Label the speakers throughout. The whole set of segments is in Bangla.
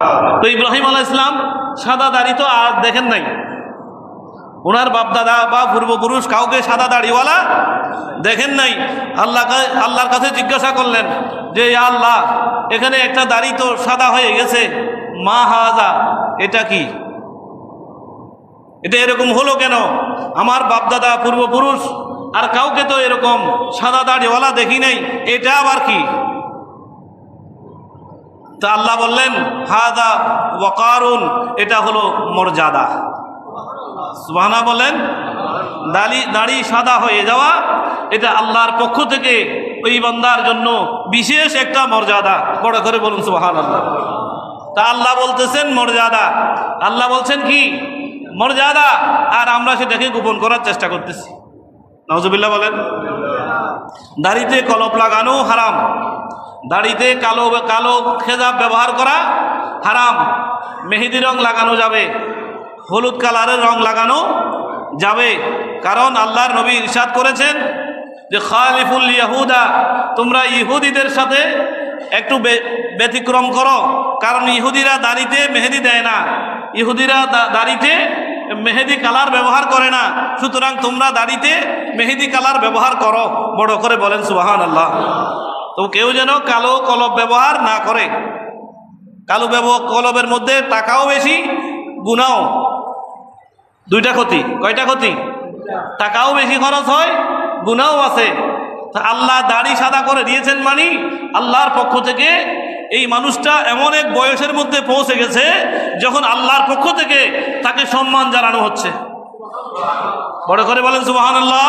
Speaker 1: তো ইব্রাহিম আলাইহিস সালাম সাদা দাড়ি তো আর দেখেন নাই, ওনার বাপদাদা বা পূর্বপুরুষ কাউকে সাদা দাড়িওয়ালা দেখেন নাই। আল্লাহর কাছে জিজ্ঞাসা করলেন যে ইয়া আল্লাহ, এখানে একটা দাড়ি তো সাদা হয়ে গেছে, মা হাজা, এটা কি, এটা এরকম হলো কেন? আমার বাপদাদা পূর্বপুরুষ আর কাউকে তো এরকম সাদা দাড়িওয়ালা দেখি নাই, এটা আবার কি? তা আল্লাহ বললেন হাদা ওয়াকারুন, এটা হলো মর্যাদা। সুবহানাল্লাহ বলেন। দাড়ি সাদা হয়ে যাওয়া এটা আল্লাহর পক্ষ থেকে ওই বান্দার জন্য বিশেষ একটা মর্যাদা। বড় করে বলুন সুবহানাল্লাহ। তা আল্লাহ বলতেছেন মর্যাদা, আল্লাহ বলছেন কি মর্যাদা, আর আমরা সেটাকে গোপন করার চেষ্টা করতেছি। নাউজুবিল্লাহ বলেন। দাড়িতে কলপ লাগানো হারাম, দাড়িতে কালো খেজাব ব্যবহার করা হারাম। মেহেদি রং লাগানো যাবে, হলুদ কালারের রং লাগানো যাবে, কারণ আল্লাহর নবী ইরশাদ করেছেন যে খালিফুল ইয়াহুদা, তোমরা ইহুদিদের সাথে একটু ব্যতিক্রম করো, কারণ ইহুদিরা দাড়িতে মেহেদি দেয় না, ইহুদিরা দাড়িতে মেহেদি কালার ব্যবহার করে না, সুতরাং তোমরা দাড়িতে মেহেদি কালার ব্যবহার করো। বড় করে বলেন সুবহানাল্লাহ। তো কেউ যেন কালো কলব ব্যবহার না করে। কালো কলবের মধ্যে টাকাও বেশি, গুনাও, দুইটা ক্ষতি। কয়টা ক্ষতি? টাকাও বেশি খরচ হয়, গুনাও আছে। আল্লাহ দাড়ি সাদা করে দিয়েছেন মানে আল্লাহর পক্ষ থেকে এই মানুষটা এমন এক বয়সের মধ্যে পৌঁছে গেছে যখন আল্লাহর পক্ষ থেকে তাকে সম্মান জানানো হচ্ছে। বড় করে বলেন সুবহানাল্লাহ।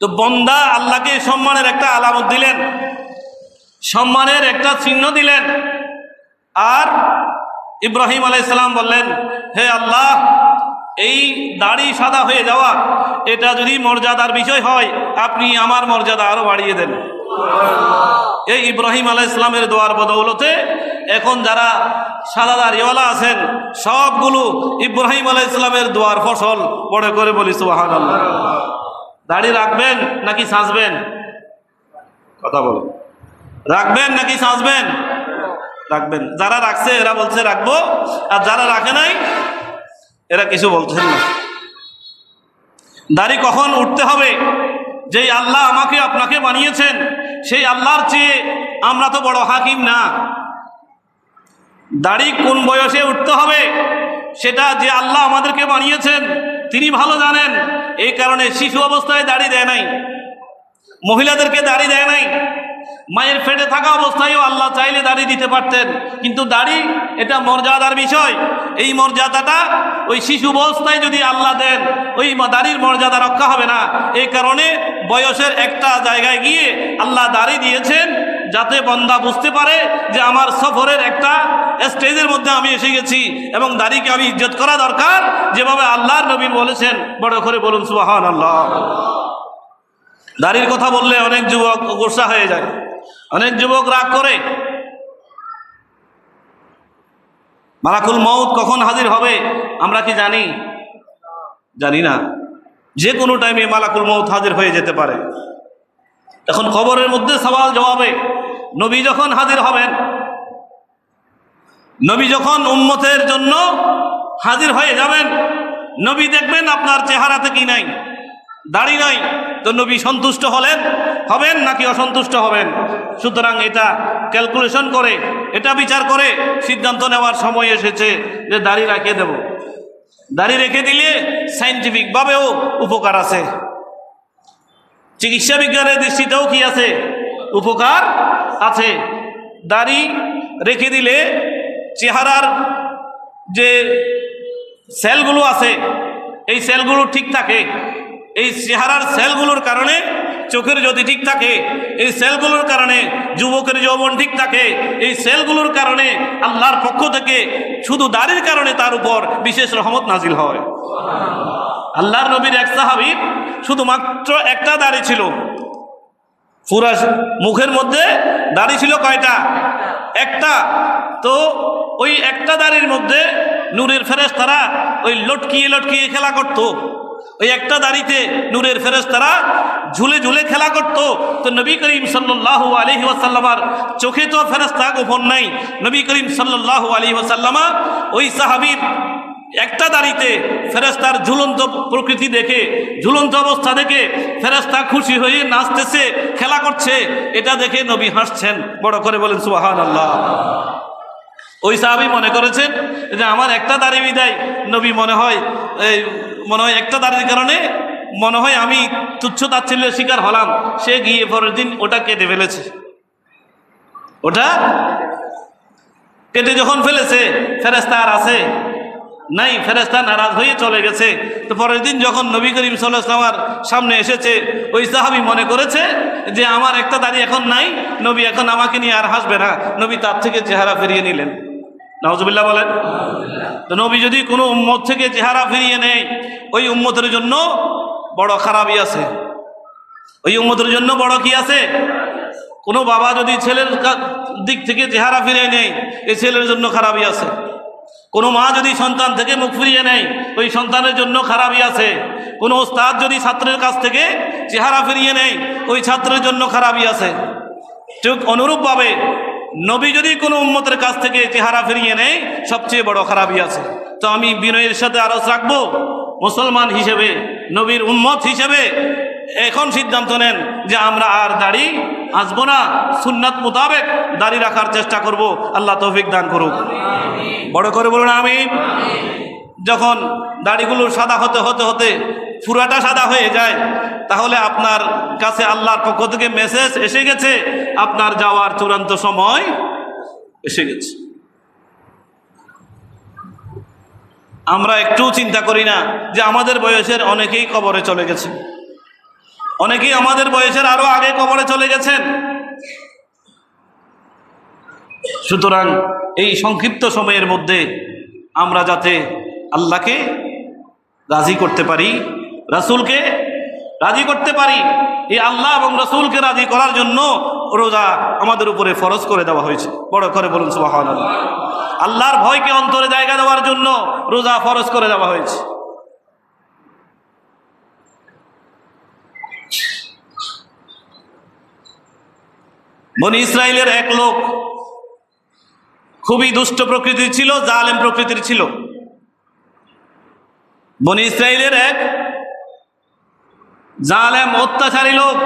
Speaker 1: তো বন্দা আল্লাহকে সম্মানের একটা আলামত দিলেন, সম্মানের একটা চিহ্ন দিলেন। আর ইব্রাহিম আলাইহিস সালাম বললেন, হে আল্লাহ, এই দাড়ি সাদা হয়ে যাওয়া এটা যদি মর্যাদার বিষয় হয়, আপনি আমার মর্যাদা আরো বাড়িয়ে দেন। এই ইব্রাহিম আলাইহিস সালামের দোয়ার বদৌলতে এখন যারা সাদা দাড়িওয়ালা আছেন সবগুলো ইব্রাহিম আলাইহিস সালামের দোয়ার ফসল। বড় করে বলি সুবহানাল্লাহ। দাড়ি রাখবেন নাকি সাজবেন? কথা বলেন। রাখবেন নাকি সাজবেন? রাখবেন। যারা রাখছে এরা বলছে রাখবো, আর যারা রাখে নাই এরা কিছু বলছেন না। দাড়ি কখন উঠতে হবে? যেই আল্লাহ আমাকে আপনাকে বানিয়েছেন সেই আল্লাহর চেয়ে আমরা তো বড় হাকিম না। দাড়ি কোন বয়সে উঠতে হবে সেটা যে আল্লাহ আমাদেরকে বানিয়েছেন তিনি ভালো জানেন। এই কারণে শিশু অবস্থায় দাড়ি দেয় নাই, মহিলাদেরকে দাড়ি দেয় নাই। মায়ের পেটে থাকা অবস্থায়ও আল্লাহ চাইলে দাড়ি দিতে পারতেন, কিন্তু দাড়ি এটা মর্যাদার বিষয়। এই মর্যাদাটা ওই শিশু অবস্থায় যদি আল্লাহ দেন, ওই দাড়ির মর্যাদা রক্ষা হবে না। এই কারণে বয়সের একটা জায়গায় গিয়ে আল্লাহ দাড়ি দিয়েছেন যাতে বান্দা বুঝতে পারে যে আমার সফরের একটা স্টেজের মধ্যে আমি এসে গেছি এবং দাড়িকে আমি ইজ্জত করা দরকার, যেভাবে আল্লাহর নবী বলেছেন। বড় করে বলুন সুবহানাল্লাহ। দাড়ির কথা বললে অনেক যুবক গোসা হয়ে যায়, অনেক যুবক রাগ করে। মালাকুল মউত কখন হাজির হবে আমরা কি জানি? জানি না। যে কোনো টাইমে মালাকুল মউত হাজির হয়ে যেতে পারে। এখন কবরের মধ্যে সওয়াল জবাবে নবী যখন হাজির হবেন, নবী যখন উম্মতের জন্য হাজির হয়ে যাবেন, নবী দেখবেন আপনার চেহারাতে কি নাই, দাড়ি নাই, তো নবী সন্তুষ্ট হবেন নাকি অসন্তুষ্ট হবেন? সুতরাং এটা ক্যালকুলেশন করে, এটা বিচার করে সিদ্ধান্ত নেওয়ার সময় এসেছে যে দাড়ি রাখিয়ে দেব। দাড়ি রেখে দিলে সাইন্টিফিকভাবেও উপকার আছে, চিকিৎসা বিজ্ঞানের দৃষ্টিতেও কি আছে? উপকার আছে। দাড়ি রেখে দিলে চেহারার যে সেলগুলো আছে এই সেলগুলো ঠিক থাকে। এই চেহারার সেলগুলোর কারণে চোখের জ্যোতি ঠিক থাকে, এই সেলগুলোর কারণে যুবকের যৌবন ঠিক থাকে, এই সেলগুলোর কারণে আল্লাহর পক্ষ থেকে শুধু দাড়ির কারণে তার উপর বিশেষ রহমত নাজিল হয়। আল্লাহর নবীর এক সাহাবীর শুধুমাত্র একটা দাড়ি ছিল, পুরা মুখের মধ্যে দাড়ি ছিল কয়টা? একটা। তো ওই একটা দাড়ির মধ্যে নূরের ফেরেশতারা ওই লটকিয়ে লটকিয়ে খেলা করতো। ওই একটা দাড়িতে নূরের ফেরেশতারা ঝুলে ঝুলে খেলা করত। তো নবী করিম সাল্লাল্লাহু আলাইহি ওয়াসাল্লামার চোখে তো ফেরেশতা গোপন নাই। নবী করিম সাল্লাল্লাহু আলাইহি ওয়াসাল্লামা ওই সাহাবীর একটা দাড়িতে ফেরেশতার ঝুলন্ত প্রকৃতি দেখে, ঝুলন্ত অবস্থা দেখে ফেরেশতা খুশি হয়ে নাচতেছে, খেলা করছে, এটা দেখে নবী হাসছেন। বড় করে বলেন সুবহানাল্লাহ। ওই সাহাবী মনে করেছেন যে আমার একটা দাড়ি বিদায় নবী মনে হয় একটা দাড়ির কারণে মনে হয় আমি তুচ্ছ তাচ্ছিল্যের শিকার হলাম। সে গিয়ে পরের দিন ওটা কেটে ফেলেছে। ওটা কেটে যখন ফেলেছে, ফেরেশতা আর আছে নাই, ফেরেশতা নারাজ হয়ে চলে গেছে। তো পরের দিন যখন নবী করিম সাল্লাল্লাহু আলাইহি ওয়াসাল্লামের সামনে এসেছে, ওই সাহাবী মনে করেছে যে আমার একটা দাড়ি এখন নাই, নবী এখন আমাকে নিয়ে আর হাসবে না। নবী তার থেকে চেহারা ফিরিয়ে নিলেন। নাউজুবিল্লাহ বলেন। তো নবী যদি কোনো উম্মত থেকে চেহারা ফিরিয়ে নেয়, ওই উম্মতের জন্য বড় খারাপই আছে। ওই উম্মতের জন্য বড় কি আছে? কোনো বাবা যদি ছেলের দিক থেকে চেহারা ফিরিয়ে নেয়, এই ছেলের জন্য খারাপই আছে। কোনো মা যদি সন্তান থেকে মুখ ফিরিয়ে নেয়, ওই সন্তানের জন্য খারাপই আছে। কোনো ওস্তাদ যদি ছাত্রের কাছ থেকে চেহারা ফিরিয়ে নেয়, ওই ছাত্রের জন্য খারাপই আছে। ঠিক অনুরূপভাবে নবী যদি কোনো উম্মতের কাছ থেকে চেহারা ফিরিয়ে নেয়, সবচেয়ে বড় খারাপই আছে। তো আমি বিনয়ের সাথে আরজ রাখবো, মুসলমান হিসেবে, নবীর উম্মত হিসেবে এখন সিদ্ধান্ত নেন যে আমরা আর দাড়ি আসবো না, সুন্নাত মোতাবেক দাড়ি রাখার চেষ্টা করব। আল্লাহ তৌফিক দান করুক। বড় করে বলুন আমিন। যখন দাড়িগুলো সাদা হতে হতে হতে পুরাটা সাদা হয়ে যায়, তাহলে আপনার কাছে আল্লাহর পক্ষ থেকে মেসেজ এসে গেছে, আপনার যাওয়ার চূড়ান্ত সময় এসে গেছে। আমরা একটু চিন্তা করি না যে আমাদের বয়সের অনেকেই কবরে চলে গেছে, অনেকেই আমাদের বয়সের আরো আগে কবরে চলে গেছেন। সুতরাং এই সংক্ষিপ্ত সময়ের মধ্যে আমরা যাতে আল্লাহকে রাজি করতে পারি, রাসূলকে রাজি করতে পারি, এই আল্লাহ এবং রাসূলকে রাজি করার জন্য রোজা আমাদের উপরে ফরজ করে দেওয়া হয়েছে। বড় করে বলুন সুবহানাল্লাহ। আল্লাহর ভয়কে অন্তরে জায়গা দেওয়ার জন্য রোজা ফরজ করে দেওয়া হয়েছে। বনি ইসরাইলের এক লোক খুবই দুষ্ট প্রকৃতির ছিল, জালেম প্রকৃতির ছিল। বনি ইসরাইলের এক জালেম অত্যাচারী লোক,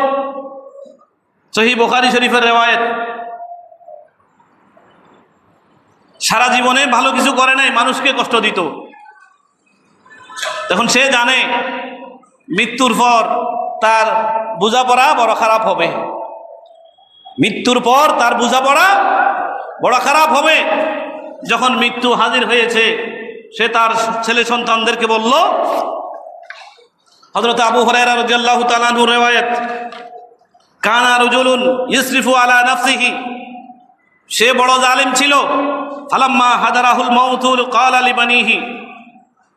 Speaker 1: সহিহ বুখারী শরীফের রিওয়ায়াত। সারা জীবনে ভালো কিছু করে নাই, মানুষকে কষ্ট দিত। তখন সে জানে মৃত্যুর পর তার বোঝাপড়া বড় খারাপ হবে, মৃত্যুর পর তার বোঝাপড়া বড় খারাপ হবে। যখন মৃত্যু হাজির হয়েছে, সে তার ছেলে সন্তানদেরকে বলল, হযরত আবু হুরায়রা রাদিয়াল্লাহু তাআলা আনহু রিওয়ায়াত, কানা রাজুলুন ইসরিফু আলা নাফসিহি, সে বড় জালিম ছিল। ফালাম্মা হাদারাহুল মাউতু ক্বালা লিবানিহি,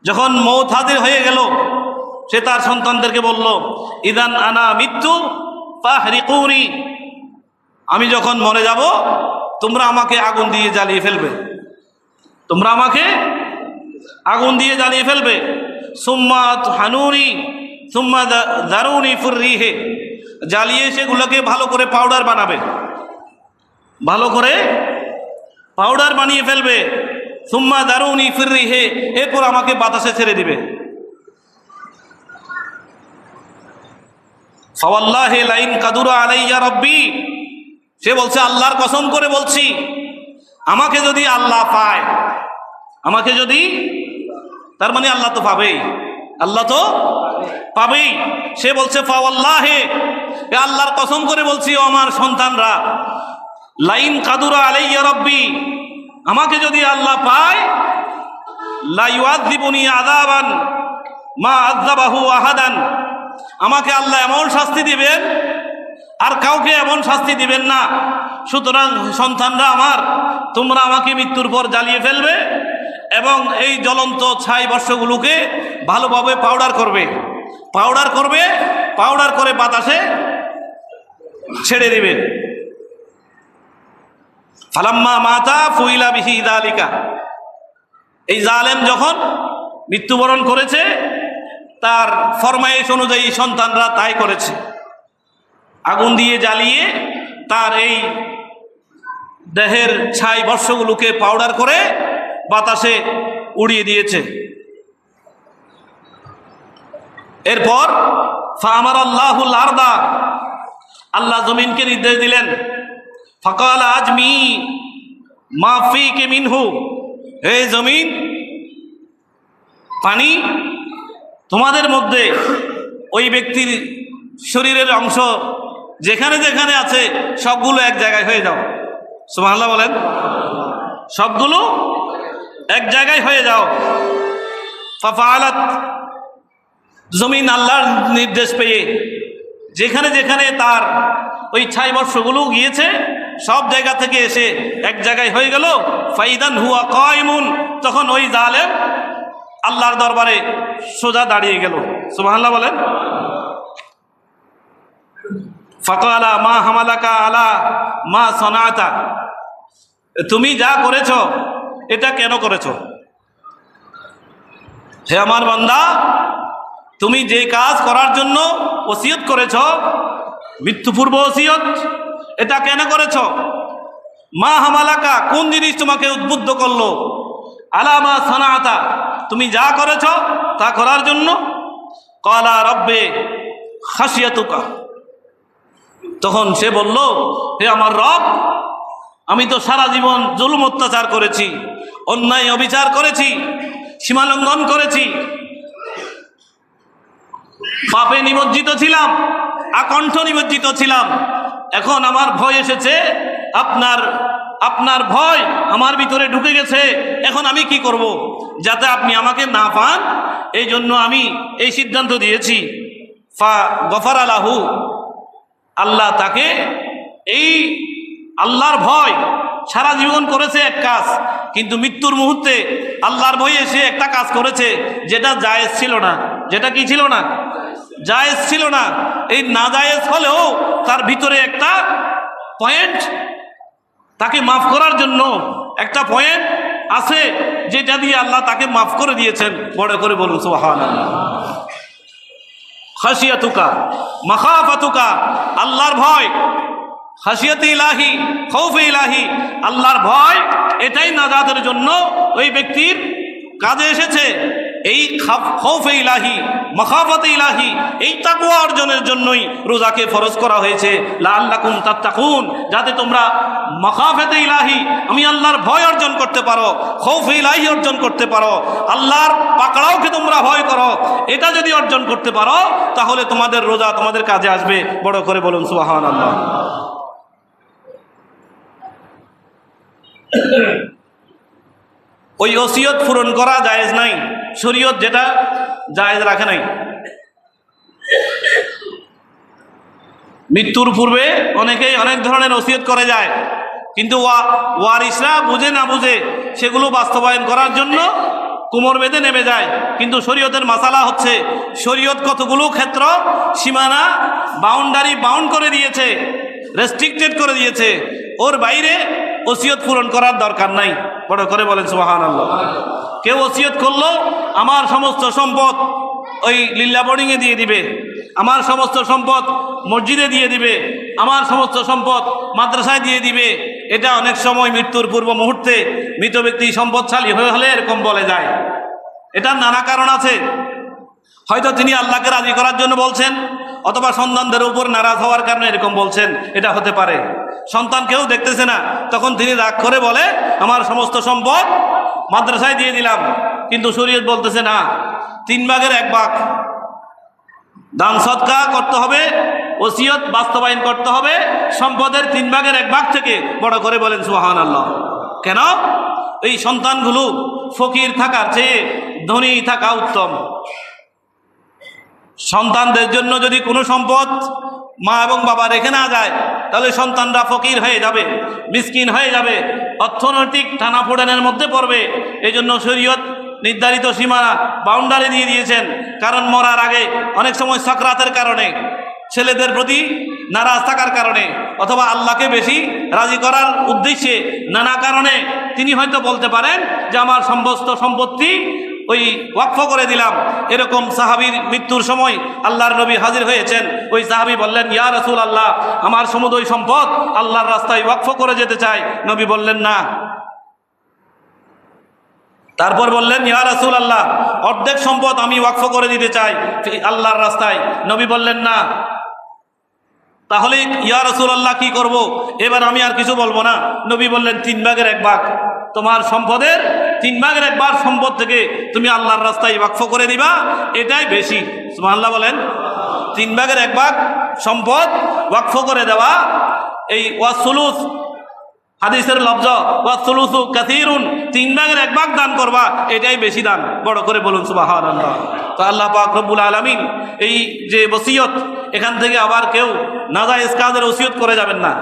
Speaker 1: যখন মৌত হাজির হয়ে গেল, সে তার সন্তানদেরকে বলল, ইদান আনা মৃত্যু ফাহরিকুনি, আমি যখন মরে যাব তোমরা আমাকে আগুন দিয়ে জ্বালিয়ে ফেলবে, তোমরা আমাকে আগুন দিয়ে জ্বালিয়ে ফেলবে। সুম্মা হানুনি সুম্মা দারুনি ফুররিহে, জ্বালিয়ে সেগুলোকে ভালো করে পাউডার বানাবে, ভালো করে পাউডার বানিয়ে ফেলবে। সুম্মা দারুনি ফুররিহে, এরপর আমাকে বাতাসে ছেড়ে দিবে। ফাওয়াল্লাহি লাইন কাদুরা আলাইয়া রাব্বি, সে বলছে আল্লাহর কসম করে বলছি, আমাকে যদি আল্লাহ পায়, আমাকে যদি, তার মানে আল্লাহ তো পাবেই, আল্লাহ তো পাবেই। সে বলছে ফাওয়াল্লাহি, আল্লাহর কসম করে বলছি ও আমার সন্তানরা, লাইন কাদুরা আলাইয়া রাব্বি, আমাকে যদি আল্লাহ পায়, লা ইউআযিবুনি আযাবান মা আযাবাহু আহাদান, আমাকে আল্লাহ এমন শাস্তি দিবেন আর কাউকে এমন শাস্তি দিবেন না। সুতরাং সন্তানরা আমার, তোমরা আমাকে মৃত্যুর পর জ্বালিয়ে ফেলবে এবং এই জ্বলন্ত ছাই বর্ষগুলোকে ভালোভাবে পাউডার করবে, পাউডার করবে, পাউডার করে বাতাসে ছেড়ে দিবে। ফালাম্মা মাতা ফুইলা বিহি যালিকা, এই জালেম যখন মৃত্যুবরণ করেছে, তার ফরমায়েশ অনুযায়ী সন্তানরা তাই করেছে। আগুন দিয়ে জ্বালিয়ে তার এই দেহের ছাই বর্ষগুলোকে পাউডার করে বাতাসে উড়িয়ে দিয়েছে। এরপর ফামার আল্লাহুল আরদা, আল্লাহ জমিনকে নির্দেশ দিলেন, ফাকাল আজমি মা ফীকে মিনহু, হে জমিন, পানি তোমাদের মধ্যে ওই ব্যক্তির শরীরের অংশ যেখানে যেখানে আছে সবগুলো এক জায়গায় হয়ে যাও। সুবহানাল্লাহ বলেন। সবগুলো এক জায়গায় হয়ে যাও। ফাফআলাত, জমিন আল্লাহর নির্দেশ পেয়ে যেখানে যেখানে তার ওই ছাই বর্ষগুলো গিয়েছে সব জায়গা থেকে এসে এক জায়গায় হয়ে গেল। ফাইদান হুয়া কায়িমুন, তখন ওই জালেম আল্লাহর দরবারে সোজা দাঁড়িয়ে গেল। সুবহানাল্লাহ বলেন। ফাকালা মা হামালাকা আলা মা সনাতা, তুমি যা করেছ এটা কেন করেছ? হে আমার বান্দা, তুমি যে কাজ করার জন্য ওসিয়ত করেছ, মৃত্যুপূর্ব ওসিয়ত, এটা কেন করেছ? মা হামালাকা, কোন জিনিস তোমাকে উদ্বুদ্ধ করলো? আলা মা সনাতা, তুমি যা করেছ তা করার জন্য? ক্বালা রব্বে খাশিয়াতুকা, তখন সে বলল, হে আমার রব, আমি তো সারা জীবন জুলুম অত্যাচার করেছি, অন্যায় অবিচার করেছি, সীমালঙ্ঘন করেছি, পাপে নিমজ্জিত ছিলাম, আকণ্ঠ নিমজ্জিত ছিলাম। এখন আমার ভয় এসেছে, আপনার ভয় আমার ভিতরে ঢুকে গেছে। এখন আমি কি করব যাতে আপনি আমাকে না পান? এই জন্য আমি এই সিদ্ধান্ত দিয়েছি। ফা গফারা লাহু, আল্লাহ তাকে এই আল্লাহর ভয়, সারা জীবন করেছে এক কাজ, কিন্তু মৃত্যুর মুহূর্তে আল্লাহর ভয়ে সে একটা কাজ করেছে যেটা জায়েজ ছিল না। যেটা কি ছিল না? জায়েজ ছিল না। এই না জায়েজ হলেও তার ভিতরে একটা পয়েন্ট, তাকে মাফ করার জন্য একটা পয়েন্ট আছে, যেটা দিয়ে আল্লাহ তাকে মাফ করে দিয়েছেন। বড় করে বলুন সুবহানাল্লাহ। খাশিয়াতুকা মাখাফাতুকা, আল্লাহর ভয়, খাশিয়াতে ইলাহি, খৌফে ইলাহি, আল্লাহর ভয়, এটাই নাজাতের জন্য ওই ব্যক্তির কাজে এসেছে। এই খৌফে ইলাহি, মাখাফাতে ইলাহি, এই তাকওয়া অর্জনের জন্যই রোজাকে ফরজ করা হয়েছে। লাআল্লাকুম তাত্তাকুন, যাতে তোমরা মাখাফাতে ইলাহি, আমি আল্লাহর ভয় অর্জন করতে পারো, খৌফে ইলাহি অর্জন করতে পারো, আল্লাহর পাকড়াওকে তোমরা ভয় করো। এটা যদি অর্জন করতে পারো তাহলে তোমাদের রোজা তোমাদের কাজে আসবে। বড় করে বলুন সুবহানাল্লাহ। ওই ওসিয়ত পূরণ করা জায়েজ নাই, শরীয়ত যেটা জায়েজ রাখে নাই। মৃত্যুর পূর্বে অনেকেই অনেক ধরনের ওসিয়ত করে যায়, কিন্তু ওয়ারিসরা বুঝে না বুঝে সেগুলো বাস্তবায়ন করার জন্য কোমর বেঁধে নেমে যায়। কিন্তু শরীয়তের মাসালা হচ্ছে, শরীয়ত কতগুলো ক্ষেত্র সীমানা, বাউন্ডারি বাউন্ড করে দিয়েছে, রেস্ট্রিক্টেড করে দিয়েছে। ওর বাইরে ওসিয়ত পূরণ করার দরকার নাই। বড় করে বলেন সুবহানাল্লাহ। কেউ ওসিয়ত করলো আমার সমস্ত সম্পদ ওই লিল্লা বোর্ডিংয়ে দিয়ে দিবে, আমার সমস্ত সম্পদ মসজিদে দিয়ে দিবে, আমার সমস্ত সম্পদ মাদ্রাসায় দিয়ে দিবে, এটা অনেক সময় মৃত্যুর পূর্ব মুহূর্তে মৃত ব্যক্তি সম্পদশালী হলে এরকম বলে যায়। এটার নানা কারণ আছে। হয়তো তিনি আল্লাহকে রাজি করার জন্য বলছেন, অথবা সন্তানদের উপর নারাজ হওয়ার কারণে এরকম বলছেন, এটা হতে পারে। সন্তান কেউ দেখতেছে না, তখন তিনি রাগ করে বলে আমার সমস্ত সম্পদ মাদ্রাসায় দিয়ে দিলাম। কিন্তু শরীয়ত বলতেছে না, 3 ভাগের 1 ভাগ দান সদকা করতে হবে, ওসিয়ত বাস্তবায়ন করতে হবে সম্পদের 3 ভাগের 1 ভাগ থেকে। বড় করে বলেন সুবহানাল্লাহ। কেন? এই সন্তানগুলো ফকির থাকার চেয়ে ধনী থাকা উত্তম। সন্তানদের জন্য যদি কোনো সম্পদ মা এবং বাবা রেখে না যায় তাহলে সন্তানরা ফকির হয়ে যাবে, মিসকিন হয়ে যাবে, অর্থনৈতিক টানাপোড়েনের মধ্যে পড়বে। এই জন্য শরীয়ত নির্ধারিত সীমানা, বাউন্ডারি দিয়ে দিয়েছেন। কারণ মরার আগে অনেক সময় সাকরাতের কারণে, ছেলেদের প্রতি নারাজ থাকার কারণে, অথবা আল্লাহকে বেশি রাজি করার উদ্দেশ্যে নানা কারণে তিনি হয়তো বলতে পারেন যে আমার সমস্ত সম্পত্তি ওই ওয়াকফ করে দিলাম। এরকম সাহাবীর মৃত্যুর সময় আল্লাহর নবী হাজির হয়েছেন। ওই সাহাবী বললেন, ইয়া রাসূলুল্লাহ, আমার সমুদয় সম্পদ আল্লাহর রাস্তায় ওয়াকফ করে যেতে চাই। নবী বললেন না। তারপর বললেন, ইয়া রাসূলুল্লাহ, অর্ধেক সম্পদ আমি ওয়াকফ করে দিতে চাই আল্লাহর রাস্তায়। নবী বললেন না। তাহলে ইয়া রাসূলুল্লাহ কি করব? এবার আমি আর কিছু বলবো না। নবী বললেন, 3 ভাগের 1 ভাগ, তোমার সম্পদের 3 ভাগের 1 ভাগ সম্পদ থেকে তুমি আল্লাহর রাস্তায় ওয়াকফ করে দিবা, এটাই বেশি। সুবহানাল্লাহ বলেন। 3 ভাগের 1 ভাগ সম্পদ ওয়াকফ করে দেওয়া, এই ওয়াসুলুস হাদিসের লফজ ওয়াসুলুসু কাসীরুন, 3 ভাগের 1 ভাগ দান করবা, এটাই বেশি দান। বড় করে বলুন সুবহানাল্লাহ। তো আল্লাহ পাক রব্বুল আলামিন এই যে ওসিয়ত, এখান থেকে আবার কেউ নাজায়েজ কাজের ওসিয়ত করে যাবেন না।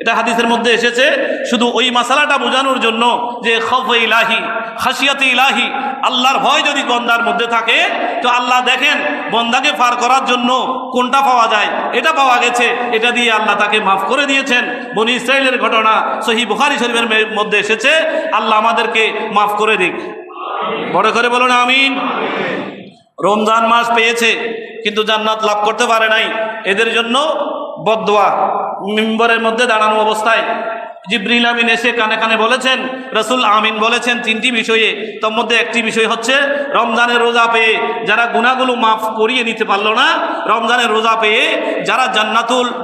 Speaker 1: এটা হাদিসের মধ্যে এসেছে শুধু ওই মাসালাটা বোঝানোর জন্য যে খৌফ ইলাহি, খাশিয়াত ইলাহি, আল্লাহর ভয় যদি বন্দার মধ্যে থাকে তো আল্লাহ দেখেন বন্দাকে পার করার জন্য কোনটা পাওয়া যায়, এটা পাওয়া গেছে, এটা দিয়ে আল্লাহ তাকে মাফ করে দিয়েছেন। বনি ইসরাইলের ঘটনা সহিহ বুখারী শরীফের মধ্যে এসেছে। আল্লাহ আমাদেরকে মাফ করে দিক। বড় করে বলুন আমিন। রমজান মাস পেয়েছে কিন্তু জান্নাত লাভ করতে পারে নাই, এদের জন্য বদদোয়া। মিম্বরের মধ্যে দাঁড়ানো অবস্থায় জিবরিল আমিন এসে কানে কানে বলেছেন, রাসূল আমিন বলেছেন 3টি বিষয়ে। তার মধ্যে একটি বিষয় হচ্ছে রমজানের রোজা পেয়ে যারা গুনাহগুলো মাফ করিয়ে নিতে পারলো না, রমজানের রোজা পেয়ে যারা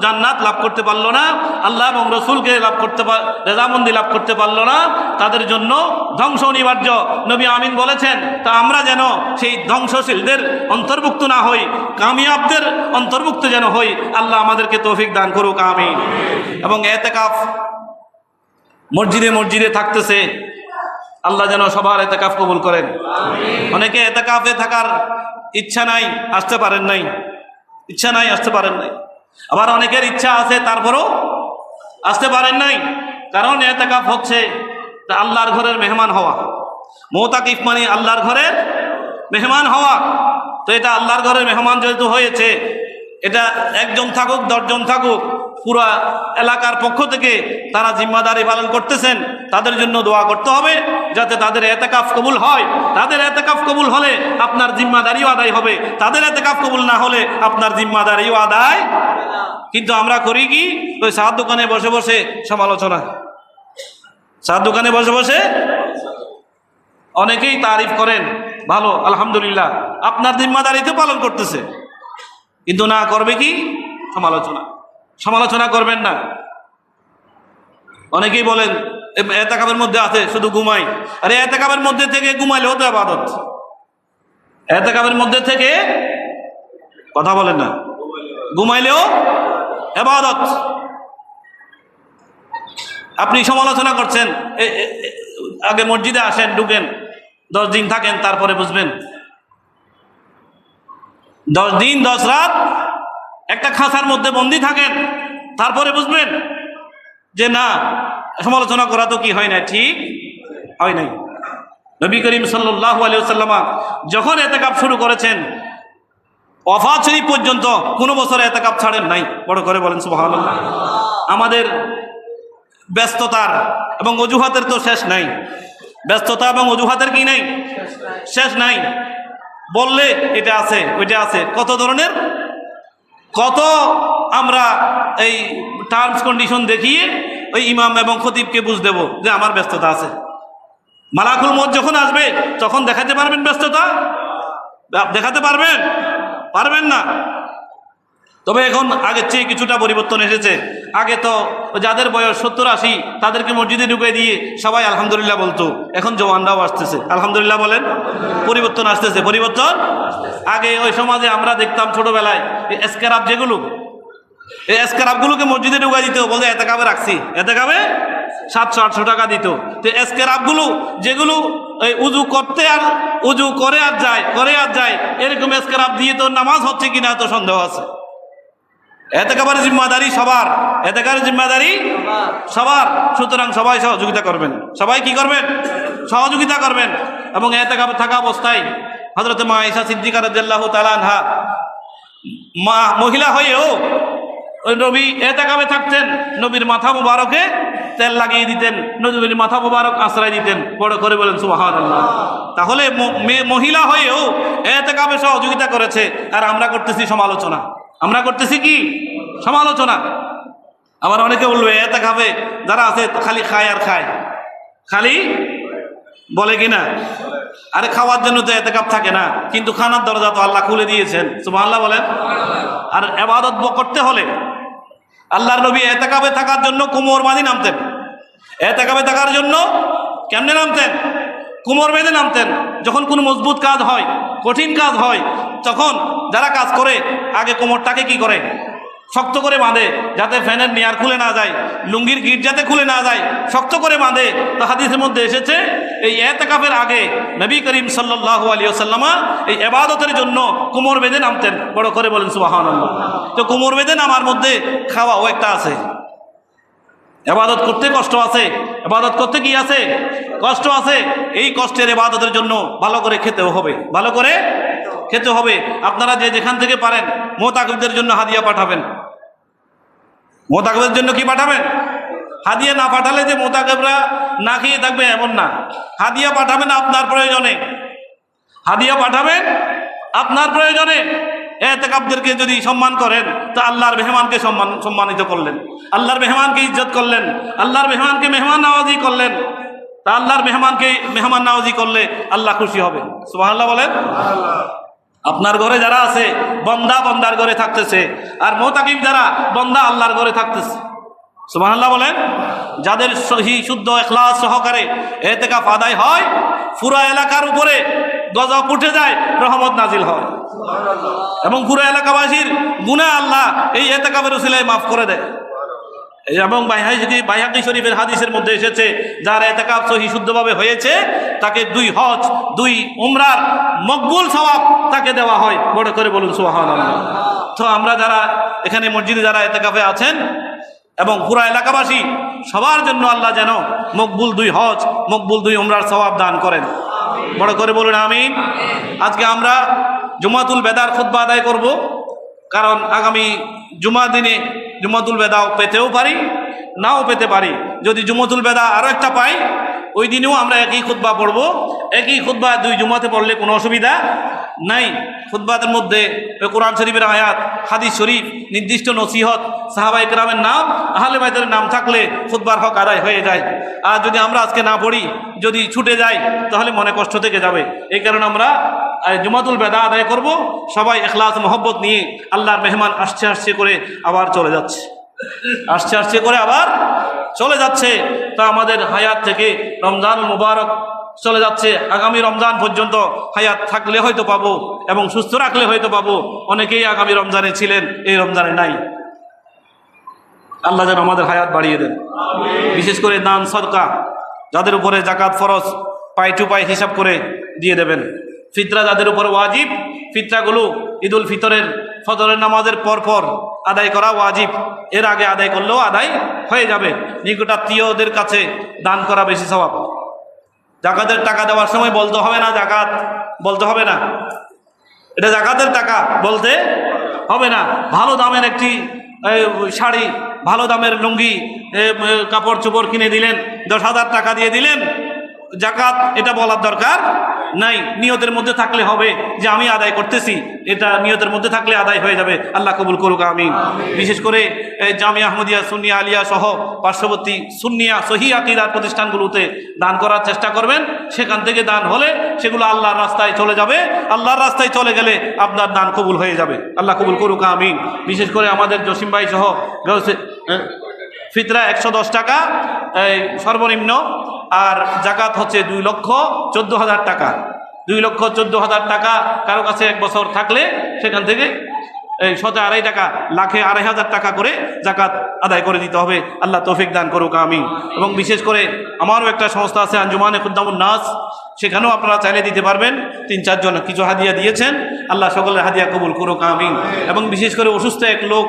Speaker 1: জান্নাত লাভ করতে পারলো না, আল্লাহ এবং রসুলকে লাভ করতে রেজামন্দি লাভ করতে পারলো না, তাদের জন্য ধ্বংস অনিবার্য। নবী আমিন বলেছেন। তা আমরা যেন সেই ধ্বংসশীলদের অন্তর্ভুক্ত না হই, কামিয়াবদের অন্তর্ভুক্ত যেন হই। আল্লাহ আমাদেরকে তৌফিক দান করুক, আমিন। এবং এতেকাফ মসজিদে মসজিদে থাকতেছে, আল্লাহ যেন সবার এতেকাফ কবুল করেন। অনেকে এতেকাফে থাকার ইচ্ছা নাই, আসতে পারেন নাই, ইচ্ছা নাই, আসতে পারেন নাই। আবার অনেকের ইচ্ছা আছে, তারপরও আসতে পারেন নাই। কারণ এতেকাফ হচ্ছে আল্লাহর ঘরের মেহমান হওয়া। মুতাকিফ মানে আল্লাহর ঘরের মেহমান হওয়া। তো এটা আল্লাহর ঘরের মেহমান যেহেতু হয়েছে, এটা 1 জন থাকুক 10 জন থাকুক, পুরা এলাকার পক্ষ থেকে তারা জিম্মাদারি পালন করতেছেন, তাদের জন্য দোয়া করতে হবে যাতে তাদের এতেকাফ কবুল হয়। তাদের এতেকাফ কবুল হলে আপনার জিম্মাদারিও আদায় হবে, তাদের এতেকাফ কবুল না হলে আপনার জিম্মাদারিও আদায়। কিন্তু আমরা করি কি, ওই চার দোকানে বসে বসে সমালোচনা, চার দোকানে বসে বসে অনেকেই তারিফ করেন, ভালো আলহামদুলিল্লাহ, আপনার জিম্মাদারিতে পালন করতেছে, কিন্তু না করবে কি সমালোচনা। সমালোচনা করবেন না। অনেকেই বলেন এতেকাফের মধ্যে আছে শুধু ঘুমাই। আরে এতেকাফের মধ্যে থেকে ঘুমাইলেও তো ইবাদত। এতেকাফের মধ্যে থেকে কথা বলেন না, ঘুমাইলেও ইবাদত। আপনি সমালোচনা করছেন, আগে মসজিদে আসেন, ঢুকেন, 10 দিন থাকেন, তারপরে বুঝবেন। 10 দিন 10 রাত একটা খাঁচার মধ্যে বন্দী থাকেন, তারপরে বুঝবেন যে না, সমালোচনা করা তো কি হয় না, ঠিক হয় নাই। নবী করিম সাল্লাল্লাহু আলাইহি ওয়াসাল্লাম যখন এতেকাফ শুরু করেছেন, ওয়াফাত শরীফ পর্যন্ত কোনো বছর এতেকাফ ছাড়েন নাই। বড় করে বলেন সুবহানাল্লাহ। আমাদের ব্যস্ততার এবং অজুহাতের তো শেষ নাই। ব্যস্ততা এবং অজুহাতের কি নাই, শেষ নাই। বললে এটা আছে, ওইটা আছে, কত ধরনের, কত আমরা এই টার্মস কন্ডিশন দেখিয়ে ওই ইমাম এবং খতিবকে বুঝ দেব যে আমার ব্যস্ততা আছে। মালাকুল মউত যখন আসবে তখন দেখাতে পারবেন ব্যস্ততা? দেখাতে পারবেন? পারবেন না। তবে এখন আগের চেয়ে কিছুটা পরিবর্তন এসেছে। আগে তো যাদের বয়স 70-80 তাদেরকে মসজিদে ঢুকে দিয়ে সবাই আলহামদুলিল্লাহ বলতো, এখন জওয়ানরাও আসতেছে, আলহামদুলিল্লাহ বলেন। পরিবর্তন আসতেছে, পরিবর্তন। আগে ওই সমাজে আমরা দেখতাম ছোটবেলায় এসকেরাব, যেগুলো এই এসকেরাবগুলোকে মসজিদে ঢুকাই দিত, বলতে এতেকাবে রাখছি, এতেকাবে 700-800 টাকা দিত। তো এসকেরাবগুলো যেগুলো এই উজু করতে আর উজু করে আর যায়, এরকম এসকেরাব দিয়ে তো নামাজ হচ্ছে কিনা তো সন্দেহ আছে। এতেকাবের জিম্মাদারি সবার, এতেকাবের জিম্মাদারি সবার। সুতরাং সবাই সহযোগিতা করবেন, সবাই কি করবেন, সহযোগিতা করবেন। এবং এতেকাবে থাকা অবস্থায় হযরত মা আয়েশা সিদ্দিকা রাদিয়াল্লাহু তাআলা আনহা মহিলা হয়েও ওই নবী এতেকাবে থাকতেন, নবীর মাথা মুবারকে তেল লাগিয়ে দিতেন, নবীর মাথা মুবারক আশ্রয় দিতেন। বড় করে বলেন সুবহানাল্লাহ। তাহলে মহিলা হয়েও এতেকাবে সহযোগিতা করেছে, আর আমরা করতেছি সমালোচনা। আমরা করতেছি কি? সমালোচনা। আবার অনেকে বলবে এতেকাবে যারা আছে খালি খায় আর খায়, খালি বলে কিনা, আরে খাওয়ার জন্য তো এতেকাব থাকে না, কিন্তু খানার দরজা তো আল্লাহ খুলে দিয়েছেন। সুবহানাল্লাহ বলেন। আর ইবাদত করতে হলে আল্লাহর নবী এতেকাবে থাকার জন্য কোমর বাঁধি নামতেন। এতেকাবে থাকার জন্য কেমনে নামতেন? কোমর বেঁধে নামতেন। যখন কোনো মজবুত কাজ হয়, কঠিন কাজ হয়, তখন যারা কাজ করে আগে কোমরটাকে কি করে? শক্ত করে বাঁধে, যাতে ফ্যানের নেয়ার খুলে না যায়, লুঙ্গির গিট যাতে খুলে না যায়, শক্ত করে বাঁধে। তো হাদিসের মধ্যে এসেছে এই এতেকাফের আগে নবী করিম সাল্লাল্লাহু আলাইহি ওয়াসাল্লাম এই ইবাদতের জন্য কোমর বেঁধে নামতেন। বড় করে বলেন সুবহানাল্লাহ। তো কোমর বেঁধে নামার মধ্যে খাওয়াও একটা আছে। ইবাদত করতে কষ্ট আছে, ইবাদত করতে কি আছে? কষ্ট আছে। এই কষ্টের ইবাদতের জন্য ভালো করে খেতেও হবে, ভালো করে খেতে হবে। আপনারা যে যেখান থেকে পারেন মোতাকিবদের জন্য হাদিয়া পাঠাবেন। মোতাকিবের জন্য কি পাঠাবেন? হাদিয়া না পাঠালে যে মোতাকিবরা না খেয়ে থাকবে এমন না। হাদিয়া পাঠাবেন আপনার প্রয়োজনে, হাদিয়া পাঠাবেন আপনার প্রয়োজনে। এতেকাবদেরকে যদি সম্মান করেন তো আল্লাহর মেহমানকে সম্মানিত করলেন, আল্লাহর মেহমানকে ইজ্জত করলেন, আল্লাহর মেহমানকে মেহমান নওয়াজি করলেন। তা আল্লাহর মেহমানকে মেহমান নওয়াজি করলে আল্লাহ খুশি হবে। সুবহানাল্লাহ বলেন। আপনার ঘরে যারা আছে বন্দা বন্দার ঘরে থাকতেছে, আর মোতাকিব যারা বন্দা আল্লাহর ঘরে থাকতেছে। সুবহানাল্লাহ বলেন। যাদের সহি শুদ্ধ ইখলাস সহকারে এতেকাফ আদায় হয়, পুরো এলাকার উপরে গজব উঠে যায়, রহমত নাজিল হয়, এবং পুরো এলাকাবাসীর গুনাহ আল্লাহ এই এতেকাফের উসিলায় মাফ করে দেয়। এবং বাইহাকি শরীফের হাদিসের মধ্যে এসেছে, যার এতেকাফ সহি শুদ্ধভাবে হয়েছে তাকে 2 হজ 2 উমরার মকবুল সওয়াব তাকে দেওয়া হয়। বড় করে বলুন সুবহানাল্লাহ। তো আমরা যারা এখানে মসজিদে যারা এতেকাফে আছেন এবং পুরা এলাকাবাসী সবার জন্য আল্লাহ যেন মকবুল 2 হজ মকবুল 2 উমরার সওয়াব দান করেন। বড় করে বলুন আমিন। আজকে আমরা জুমাতুল বেদার খুতবা আদায় করব, কারণ আগামী জুমার দিনে জুমাতুল বেদাও পেতেও পারি, নাও পেতে পারি। যদি জুমাতুল বেদা আরও একটা পাই, ওই দিনেও আমরা একই খুতবা পড়ব। একই খুতবা 2 জুমাতে পড়লে কোনো অসুবিধা নাই। খুতবাদের মধ্যে কোরআন শরীফের আয়াত, হাদিস শরীফ, নির্দিষ্ট নসিহত, সাহাবায়ে কেরামের নাম, আহলে বাইতের নাম থাকলে খুতবার হক আদায় হয়ে যায়। আর যদি আমরা আজকে না পড়ি, যদি ছুটে যাই, তাহলে মনে কষ্ট থেকে যাবে। এই কারণে আমরা জুমাতুল বেদা আদায় করব। সবাই ইখলাস মহব্বত নিয়ে, আল্লাহর মেহমান আসছে আসছে করে আবার চলে যাচ্ছে, আসছে আসছে করে আবার চলে যাচ্ছে। তা আমাদের হায়াত থেকে রমজান মুবারক চলে যাচ্ছে। আগামী রমজান পর্যন্ত হায়াত থাকলে হয়তো পাবো, এবং সুস্থ রাখলে হয়তো পাবো। অনেকেই আগামী রমজানে ছিলেন, এই রমজানে নাই। আল্লাহ যেন আমাদের হায়াত বাড়িয়ে দেন। বিশেষ করে দান সদকা, যাদের উপরে জাকাত ফরজ, পাই টু পাই হিসাব করে দিয়ে দেবেন। ফিতরা যাদের উপর ওয়াজিব, ফিতরাগুলো ঈদুল ফিতরের ফজরের নামাজের পর আদায় করা ওয়াজিব। এর আগে আদায় করলেও আদায় হয়ে যাবে। নিকটাত্মীয়দের কাছে দান করা বেশি সওয়াব। জাকাতের টাকা দেওয়ার সময় বলতে হবে না জাকাত, বলতে হবে না এটা জাকাতের টাকা, বলতে হবে না। ভালো দামের একটি শাড়ি, ভালো দামের লুঙ্গি, কাপড় চোপড় কিনে দিলেন, 10,000 টাকা দিয়ে দিলেন, জাকাত এটা বলার দরকার নাই। নিয়তের মধ্যে থাকলে হবে যে আমি আদায় করতেছি, এটা নিয়তের মধ্যে থাকলে আদায় হয়ে যাবে। আল্লাহ কবুল করুক আমিন। বিশেষ করে জামিয়া আহমদিয়া, সুন্নিয়া আলিয়া সহ পার্শ্ববর্তী সুন্নিয়া সহি আকীদার প্রতিষ্ঠানগুলোতে দান করার চেষ্টা করবেন। সেখান থেকে দান হলে সেগুলো আল্লাহর রাস্তায় চলে যাবে। আল্লাহর রাস্তায় চলে গেলে আপনার দান কবুল হয়ে যাবে। আল্লাহ কবুল করুক আমিন। বিশেষ করে আমাদের জসিম ভাই সহ ফিতরা 110 টাকা সর্বনিম্ন, আর জাকাত হচ্ছে 2,14,000 টাকা। 2,14,000 টাকা কারো কাছে 1 বছর থাকলে সেখান থেকে 2.5 টাকা, লাখে 2,500 টাকা করে জাকাত আদায় করে দিতে হবে। আল্লাহ তৌফিক দান করুক আমিন। এবং বিশেষ করে আমারও একটা সংস্থা আছে আঞ্জুমানে খুদ্দামুন নাস, সেখানেও আপনারা চাইলে দিতে পারবেন। 3-4 জন কিছু হাদিয়া দিয়েছেন, আল্লাহ সকলের হাদিয়া কবুল করুক আমিন। এবং বিশেষ করে অসুস্থ এক লোক,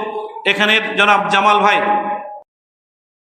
Speaker 1: এখানের জনাব জামাল ভাই,